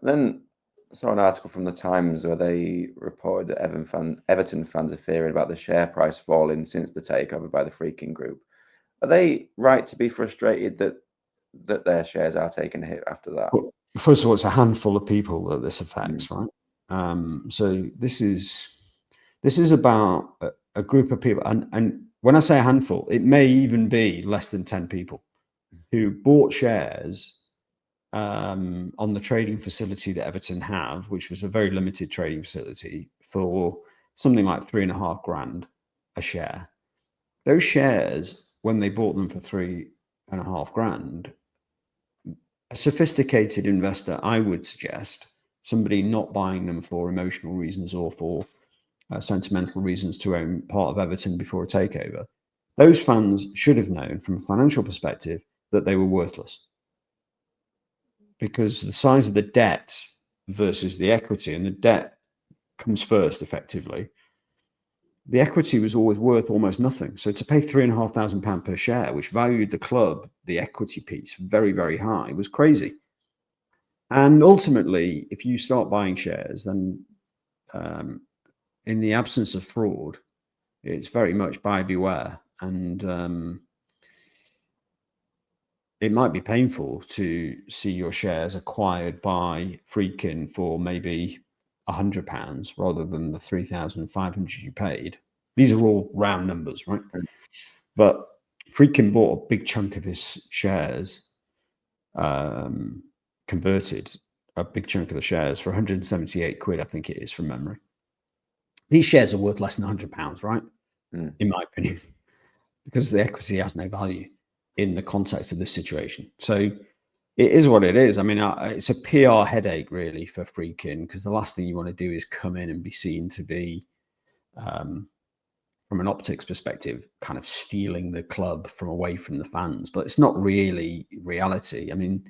And then I saw an article from the Times where they reported that Everton fans are fearing about the share price falling since the takeover by the Friedkin group. Are they right to be frustrated that their shares are taking a hit after that? Well, first of all, it's a handful of people that this affects, Mm. right? So this is about a group of people, and when I say a handful, it may even be less than 10 people who bought shares on the trading facility that Everton have, which was a very limited trading facility, for something like $3.5 grand a share. Those shares, when they bought them for $3.5 grand, a sophisticated investor, I would suggest, somebody not buying them for emotional reasons or for sentimental reasons to own part of Everton before a takeover, those fans should have known from a financial perspective that they were worthless, because the size of the debt versus the equity, and the debt comes first effectively, the equity was always worth almost nothing. So to pay £3,500 per share, which valued the club, the equity piece, very, very high, was crazy. And ultimately, if you start buying shares, then in the absence of fraud, it's very much buyer beware. And it might be painful to see your shares acquired by Friedkin for maybe £100 rather than the 3,500 you paid. These are all round numbers, right? But Friedkin bought a big chunk of his shares, converted a big chunk of the shares for 178 quid, I think it is from memory. These shares are worth less than £100, right? Mm. In my opinion, because the equity has no value in the context of this situation. So it is what it is. I mean, it's a PR headache really for Friedkin, because the last thing you want to do is come in and be seen to be, from an optics perspective, kind of stealing the club from away from the fans. But it's not really reality. I mean,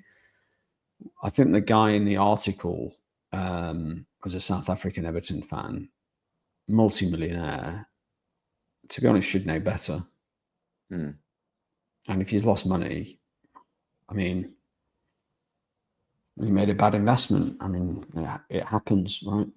I think the guy in the article was a South African Everton fan, multi-millionaire. To be honest, should know better. Mm. And if he's lost money, I mean, he made a bad investment. I mean, it happens, right?